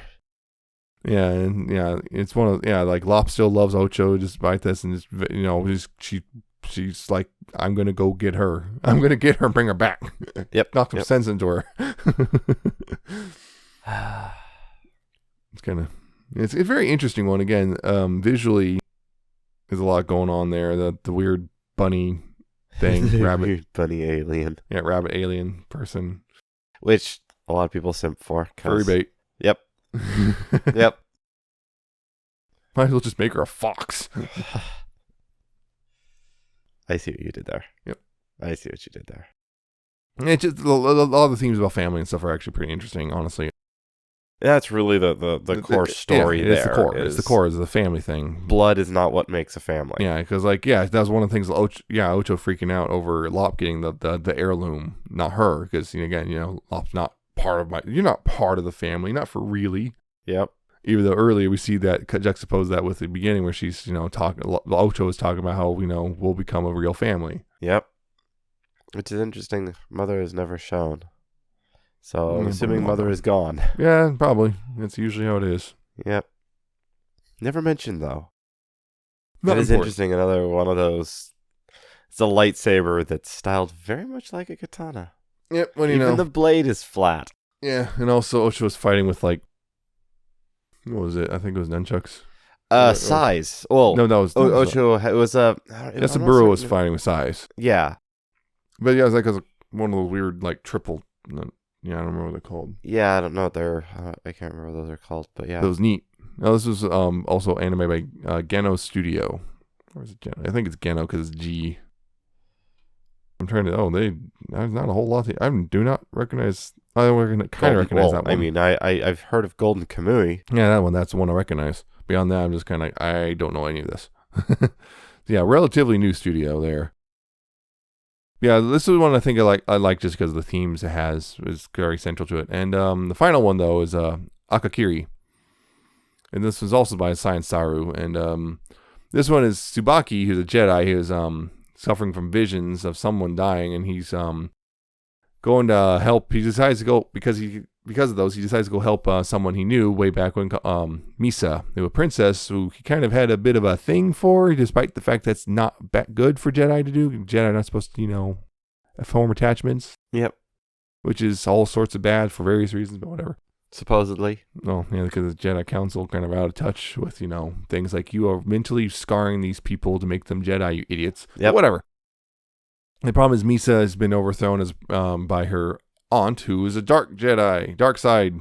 [SPEAKER 1] Yeah, and it's one of like Lop still loves Ocho despite this, and she's like, I'm gonna go get her. I'm gonna get her and bring her back.
[SPEAKER 2] Yep.
[SPEAKER 1] Knock some sense into her. It's a very interesting one. Again, visually, there's a lot going on there. The weird bunny thing, rabbit,
[SPEAKER 2] Weird bunny alien.
[SPEAKER 1] Yeah, rabbit alien person,
[SPEAKER 2] which a lot of people simp for.
[SPEAKER 1] furry bait.
[SPEAKER 2] Yep. Yep.
[SPEAKER 1] Might as well just make her a fox.
[SPEAKER 2] I see what you did there.
[SPEAKER 1] Yep.
[SPEAKER 2] I see what you did there.
[SPEAKER 1] It's just a lot of the themes about family and stuff are actually pretty interesting, honestly.
[SPEAKER 2] That's really the core story there.
[SPEAKER 1] It's the core. It's the core is the family thing.
[SPEAKER 2] Blood is not what makes a family.
[SPEAKER 1] Yeah, because that was one of the things. Ocho freaking out over Lop getting the heirloom, not her, because again, Lop's not part of you're not part of the family, not for really.
[SPEAKER 2] Yep.
[SPEAKER 1] Even though earlier we see that juxtapose that with the beginning where she's talking. Ocho is talking about how we'll become a real family.
[SPEAKER 2] Yep. Which is interesting. Mother is never shown. So I'm assuming Mother is gone.
[SPEAKER 1] Yeah, probably. That's usually how it is.
[SPEAKER 2] Yep. Never mentioned, though.
[SPEAKER 1] That
[SPEAKER 2] is interesting. Another one of those. It's a lightsaber that's styled very much like a katana.
[SPEAKER 1] Yep. When
[SPEAKER 2] Even the blade is flat.
[SPEAKER 1] Yeah, and also Ocho was fighting with what was it? I think it was nunchucks.
[SPEAKER 2] Size. Well,
[SPEAKER 1] no, that was
[SPEAKER 2] Ocho. It was a.
[SPEAKER 1] Yasaburo was fighting with size.
[SPEAKER 2] Yeah.
[SPEAKER 1] But yeah, it was like one of those weird triple. Yeah, I don't remember what they're called.
[SPEAKER 2] Yeah, I don't know what they're. I can't remember what those are called, but yeah.
[SPEAKER 1] That was neat. Now, this was also anime by Geno Studio. Or is it Geno? I think it's Geno because it's G. I'm trying to. There's not a whole lot. I do not recognize. I kind of recognize that one.
[SPEAKER 2] I mean, I've heard of Golden Kamui.
[SPEAKER 1] Yeah, that one. That's the one I recognize. Beyond that, I'm just kind of I don't know any of this. Yeah, relatively new studio there. Yeah, this is one I think I like just because the themes it has is very central to it. And the final one though is Akakiri, and this was also by Science Saru. And this one is Tsubaki, who's a Jedi. He was suffering from visions of someone dying, and he's going to help. He decides to go because of those. He decides to go help someone he knew way back when, Misa, a princess who he kind of had a bit of a thing for, despite the fact that's not that good for Jedi to do. Jedi are not supposed to, form attachments.
[SPEAKER 2] Yep.
[SPEAKER 1] Which is all sorts of bad for various reasons, but whatever.
[SPEAKER 2] Supposedly.
[SPEAKER 1] No, yeah, because the Jedi Council kind of out of touch with, things like you are mentally scarring these people to make them Jedi, you idiots.
[SPEAKER 2] Yep.
[SPEAKER 1] But whatever. The problem is Misa has been overthrown by her aunt, who is a dark Jedi, dark side,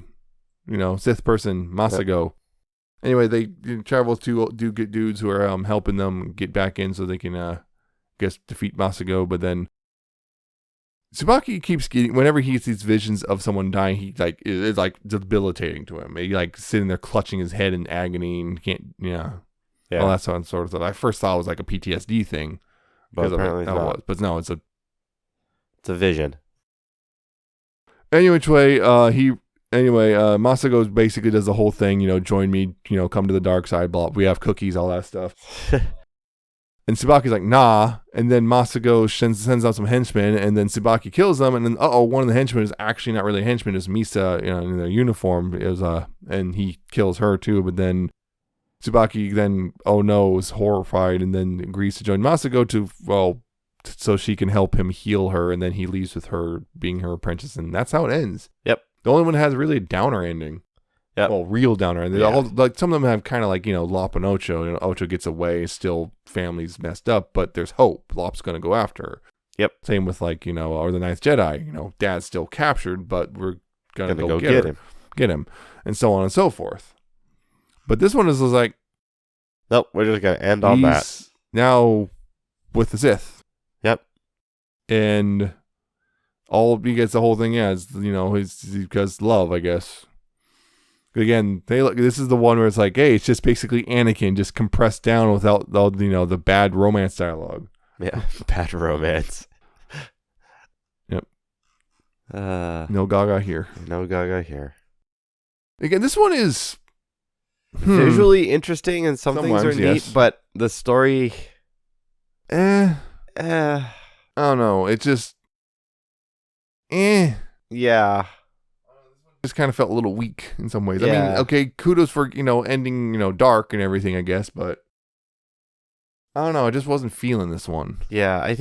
[SPEAKER 1] Sith person, Masago. Yep. Anyway, they travel to get dudes who are helping them get back in so they can, defeat Masago. But then Tsubaki keeps getting, whenever he gets these visions of someone dying, it's debilitating to him. He sitting there clutching his head in agony and can't, all that sort of stuff. I first thought it was like a PTSD thing.
[SPEAKER 2] But apparently it's not.
[SPEAKER 1] But no, it's a
[SPEAKER 2] vision.
[SPEAKER 1] Anyway, Masago basically does the whole thing, join me, come to the dark side, blah, we have cookies, all that stuff. And Tsubaki's like, nah. And then Masago sends out some henchmen, and then Tsubaki kills them. And then, one of the henchmen is actually not really a henchman, it's Misa, in their uniform, and he kills her too. But then Tsubaki is horrified, and then agrees to join Masago so she can help him heal her, and then he leaves with her being her apprentice, and that's how it ends.
[SPEAKER 2] Yep.
[SPEAKER 1] The only one that has really a downer ending.
[SPEAKER 2] Yep.
[SPEAKER 1] Well, real downer ending. Yeah. Some of them have kind of Lop and Ocho. Ocho gets away, still family's messed up, but there's hope. Lop's going to go after her.
[SPEAKER 2] Yep.
[SPEAKER 1] Same with or the Ninth Jedi. Dad's still captured, but we're going to go get him, and so on and so forth. But this one is like,
[SPEAKER 2] nope, we're just going to end on that.
[SPEAKER 1] Now with the Sith.
[SPEAKER 2] Yep.
[SPEAKER 1] And he gets the whole thing, is because love, I guess. Again, this is the one where it's like, hey, it's just basically Anakin just compressed down without all the bad romance dialogue.
[SPEAKER 2] Yeah, bad romance.
[SPEAKER 1] No Gaga here.
[SPEAKER 2] No Gaga here.
[SPEAKER 1] Again, this one is
[SPEAKER 2] Visually interesting, and some things are
[SPEAKER 1] Sometimes,
[SPEAKER 2] neat,
[SPEAKER 1] yes.
[SPEAKER 2] but the story,
[SPEAKER 1] I
[SPEAKER 2] eh,
[SPEAKER 1] don't know. It just
[SPEAKER 2] yeah,
[SPEAKER 1] just kind of felt a little weak in some ways. I
[SPEAKER 2] Yeah.
[SPEAKER 1] mean, okay, kudos for ending dark and everything, I guess, but I don't know. I just wasn't feeling this one.
[SPEAKER 2] yeah.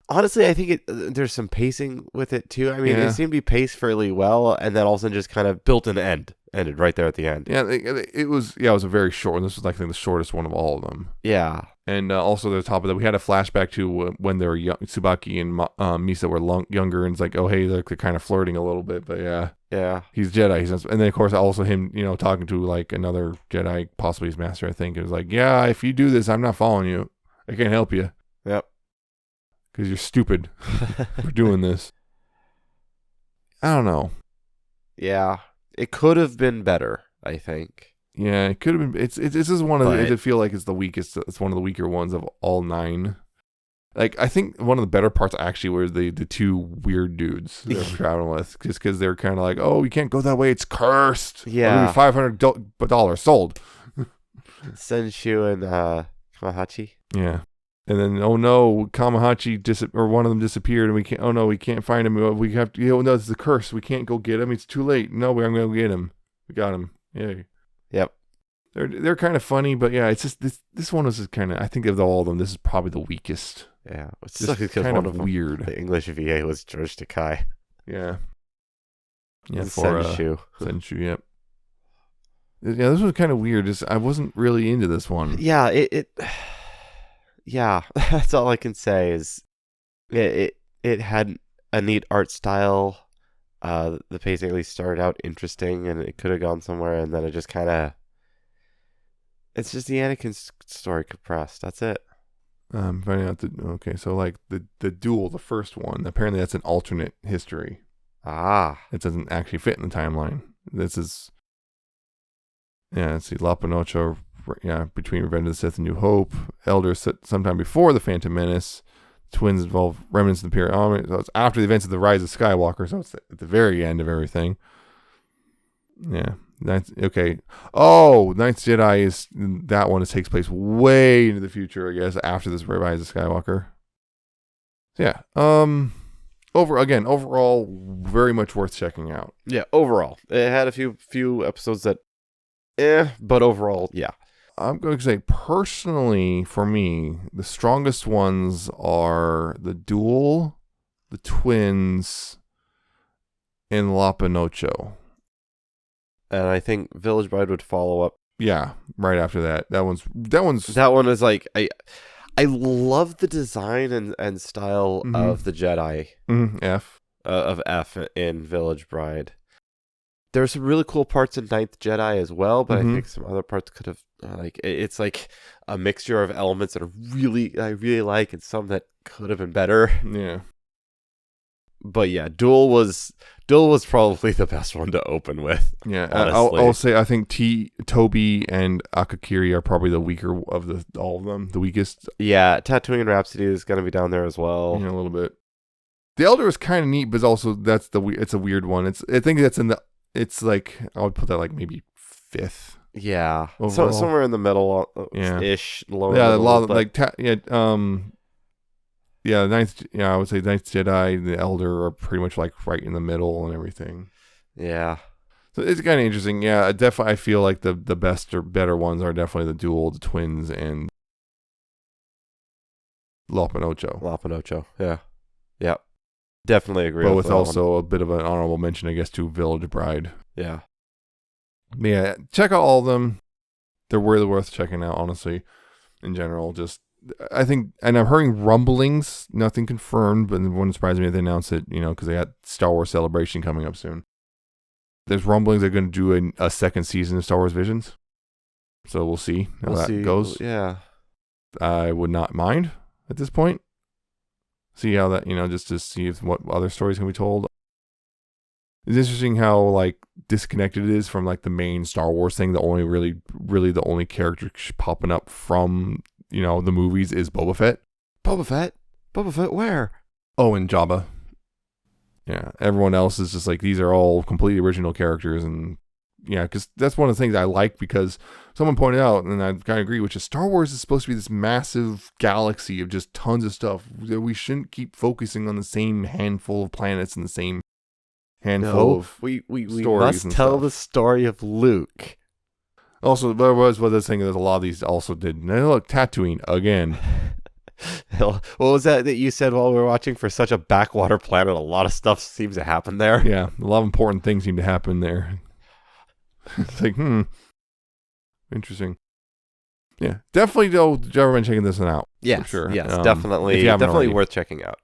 [SPEAKER 2] Honestly, I think there's some pacing with it too. I mean,
[SPEAKER 1] Yeah.
[SPEAKER 2] it seemed to be paced fairly well, and then all of a sudden just kind of built an ended right there at the end.
[SPEAKER 1] Yeah, it was. Yeah, it was a very short. This was, I think, the shortest one of all of them.
[SPEAKER 2] Yeah,
[SPEAKER 1] And also, the top of that, we had a flashback to when they were young, Tsubaki and Misa were younger, and it's like, oh, hey, they're kind of flirting a little bit, but yeah,
[SPEAKER 2] yeah,
[SPEAKER 1] he's Jedi. And then, of course, also him, talking to like another Jedi, possibly his master, I think. It was like, yeah, if you do this, I'm not following you. I can't help you.
[SPEAKER 2] Yep.
[SPEAKER 1] Because you're stupid for doing this. I don't know.
[SPEAKER 2] Yeah. It could have been better, I think.
[SPEAKER 1] Yeah, it could have been. This is one of.
[SPEAKER 2] But-
[SPEAKER 1] I feel like it's the weakest. It's one of the weaker ones of all 9. Like, I think one of the better parts actually were the two weird dudes that we're traveling with, just because they're kind of like, oh, you can't go that way. It's cursed.
[SPEAKER 2] Yeah.
[SPEAKER 1] $500 sold.
[SPEAKER 2] Senshu and Kamahachi.
[SPEAKER 1] Yeah. And then, oh no, Kamahachi or one of them disappeared, and we can't. Oh no, we can't find him. We have to. No, it's the curse. We can't go get him. It's too late. No, I'm gonna go get him. We got him. Yay.
[SPEAKER 2] Yep.
[SPEAKER 1] They're kind of funny, but yeah, it's just this one was just kind of. I think of all of them, this is probably the weakest.
[SPEAKER 2] Yeah. It's
[SPEAKER 1] Just
[SPEAKER 2] because
[SPEAKER 1] kind
[SPEAKER 2] one
[SPEAKER 1] of
[SPEAKER 2] of them,
[SPEAKER 1] weird.
[SPEAKER 2] the English VA was George Takai.
[SPEAKER 1] Yeah. Yeah.
[SPEAKER 2] And
[SPEAKER 1] For
[SPEAKER 2] Senshu.
[SPEAKER 1] Senshu. Yep. Yeah, this was kind of weird. I wasn't really into this one.
[SPEAKER 2] Yeah, yeah, that's all I can say is it had a neat art style. The pacing at least started out interesting, and it could have gone somewhere, and then it just kind of, it's just the Anakin story compressed. That's it.
[SPEAKER 1] Finding out okay, so like the Duel, the first one, apparently that's an alternate history.
[SPEAKER 2] Ah,
[SPEAKER 1] It doesn't actually fit in the timeline. This is, yeah, let's see, La Panocha, yeah, between Revenge of the Sith and New Hope. Elder sometime before the Phantom Menace. Twins involve remnants of the Imperial Army. So it's after the events of the Rise of Skywalker, so it's at the very end of everything. Yeah. Okay. Oh, Ninth Jedi is that one. It takes place way into the future, I guess, after this Rise of Skywalker. So yeah. Overall, very much worth checking out.
[SPEAKER 2] yeah. Overall, it had a few episodes that, but overall, yeah.
[SPEAKER 1] I'm going to say, personally, for me, the strongest ones are the Duel, the Twins, and La Panocha.
[SPEAKER 2] And I think Village Bride would follow up.
[SPEAKER 1] Yeah, right after that. That one's
[SPEAKER 2] That one is like I love the design and style of the Jedi
[SPEAKER 1] F.
[SPEAKER 2] Of F in Village Bride. There's some really cool parts in Ninth Jedi as well, but I think some other parts could have it's like a mixture of elements that I really like, and some that could have been better.
[SPEAKER 1] Yeah.
[SPEAKER 2] But yeah, Duel was probably the best one to open with.
[SPEAKER 1] Yeah,
[SPEAKER 2] honestly.
[SPEAKER 1] I'll say I think Toby and Akakiri are probably the weaker of all of them. The weakest.
[SPEAKER 2] Yeah, Tatooine Rhapsody is going to be down there as well.
[SPEAKER 1] A little bit. The Elder is kind of neat, but also it's a weird one. I think that's it's like I would put that like maybe 5th.
[SPEAKER 2] Yeah,
[SPEAKER 1] Overall.
[SPEAKER 2] so somewhere in the middle,
[SPEAKER 1] Yeah.
[SPEAKER 2] ish. Lower
[SPEAKER 1] Yeah, a
[SPEAKER 2] middle,
[SPEAKER 1] lot of
[SPEAKER 2] but-
[SPEAKER 1] I would say Ninth Jedi, the Elder are pretty much like right in the middle and everything.
[SPEAKER 2] yeah.
[SPEAKER 1] So it's kind of interesting. Yeah, definitely. I feel like the best or better ones are definitely the Duel, the Twins, and La Panocha.
[SPEAKER 2] La Panocha. Yeah. Yep. Definitely agree.
[SPEAKER 1] But
[SPEAKER 2] with
[SPEAKER 1] with
[SPEAKER 2] that
[SPEAKER 1] also
[SPEAKER 2] one.
[SPEAKER 1] a bit of an honorable mention, I guess, to Village Bride.
[SPEAKER 2] Yeah.
[SPEAKER 1] But yeah, check out all of them. They're really worth checking out, honestly. In general, just I think, and I'm hearing rumblings, nothing confirmed, but it wouldn't surprise me if they announce it. Because they got Star Wars Celebration coming up soon. There's rumblings they're going to do a second season of Star Wars Visions. So we'll see how that goes.
[SPEAKER 2] Yeah.
[SPEAKER 1] I would not mind at this point. See how that, just to see what other stories can be told. It's interesting how like disconnected it is from like the main Star Wars thing. The only really the only character popping up from the movies is Boba Fett.
[SPEAKER 2] Boba Fett where?
[SPEAKER 1] Oh, and Jabba. Yeah, everyone else is just like, these are all completely original characters. And yeah, because that's one of the things I like, because someone pointed out, and I kind of agree, which is Star Wars is supposed to be this massive galaxy of just tons of stuff. We shouldn't keep focusing on the same handful of planets and the same handful of
[SPEAKER 2] we
[SPEAKER 1] stories
[SPEAKER 2] must tell
[SPEAKER 1] stuff.
[SPEAKER 2] the story of Luke.
[SPEAKER 1] Also, there was this thing that a lot of these also did. Now look, Tatooine again.
[SPEAKER 2] What was that you said while we were watching? For such a backwater planet, a lot of stuff seems to happen there.
[SPEAKER 1] Yeah, a lot of important things seem to happen there. It's like, interesting. Yeah, definitely though, recommend checking this one out.
[SPEAKER 2] Yes,
[SPEAKER 1] for sure.
[SPEAKER 2] yes,
[SPEAKER 1] If
[SPEAKER 2] definitely,
[SPEAKER 1] you haven't
[SPEAKER 2] definitely
[SPEAKER 1] already.
[SPEAKER 2] worth checking out.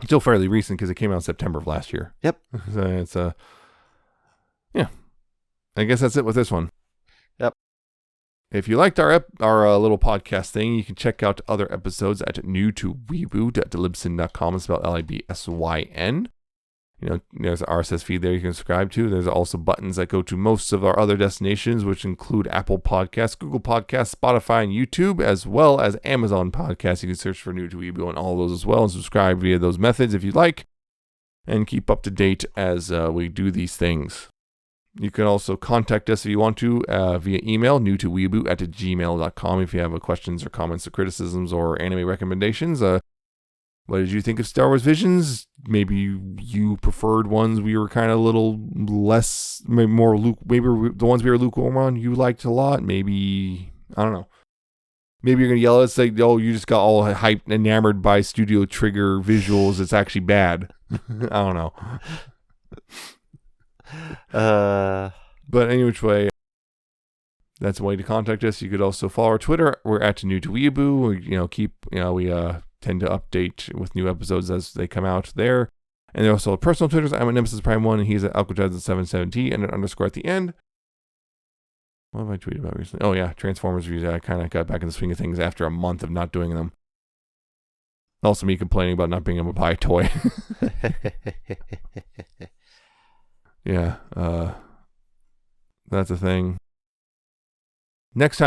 [SPEAKER 1] Still fairly recent because it came out in September of last year.
[SPEAKER 2] Yep.
[SPEAKER 1] So it's yeah. I guess that's it with this one.
[SPEAKER 2] Yep.
[SPEAKER 1] If you liked our little podcast thing, you can check out other episodes at newtoweeaboo.libsyn.com. It's spelled Libsyn. You know, there's an RSS feed there you can subscribe to. There's also buttons that go to most of our other destinations, which include Apple Podcasts, Google Podcasts, Spotify, and YouTube, as well as Amazon Podcasts. You can search for New to Weeaboo on all those as well and subscribe via those methods if you'd like, and keep up to date as we do these things. You can also contact us if you want to via email, newtoweeaboo@gmail.com, if you have questions or comments or criticisms or anime recommendations. What did you think of Star Wars Visions? Maybe you preferred ones we were kind of a little less, maybe more maybe the ones we were lukewarm on you liked a lot. Maybe, I don't know. Maybe you're going to yell at us like, oh, you just got all hyped, enamored by Studio Trigger visuals. It's actually bad. I don't know. But any which way, that's a way to contact us. You could also follow our Twitter. We're at New to Weeaboo. We tend to update with new episodes as they come out there. And there are also personal Twitters. I'm at Nemesis Prime 1, and he's at Alcatraz770 and an underscore at the end. What have I tweeted about recently? Oh yeah, Transformers reviews. I kind of got back in the swing of things after a month of not doing them. Also me complaining about not being able to buy a toy. Yeah, that's a thing. Next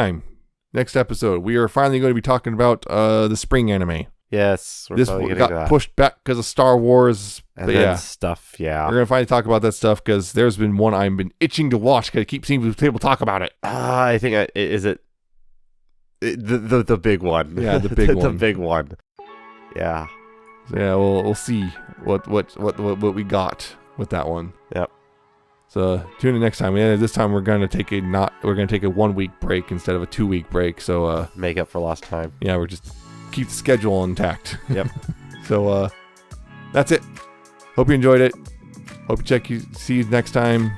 [SPEAKER 1] episode, we are finally going to be talking about the spring anime.
[SPEAKER 2] Yes,
[SPEAKER 1] This got pushed back because of Star Wars.
[SPEAKER 2] And
[SPEAKER 1] but
[SPEAKER 2] then
[SPEAKER 1] yeah,
[SPEAKER 2] stuff, yeah.
[SPEAKER 1] we're going to finally talk about that stuff because there's been one I've been itching to watch because I keep seeing people talk about it.
[SPEAKER 2] I think is it the big one.
[SPEAKER 1] Yeah, the big one.
[SPEAKER 2] The big one. Yeah.
[SPEAKER 1] So yeah, we'll see what we got with that one.
[SPEAKER 2] Yep.
[SPEAKER 1] So tune in next time. Yeah, this time we're gonna take a 1 week break instead of a 2 week break. So
[SPEAKER 2] make up for lost time.
[SPEAKER 1] Yeah, we're just keep the schedule intact.
[SPEAKER 2] Yep.
[SPEAKER 1] So that's it. Hope you enjoyed it. Hope you see you next time.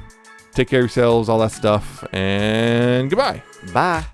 [SPEAKER 1] Take care of yourselves, all that stuff, and goodbye.
[SPEAKER 2] Bye.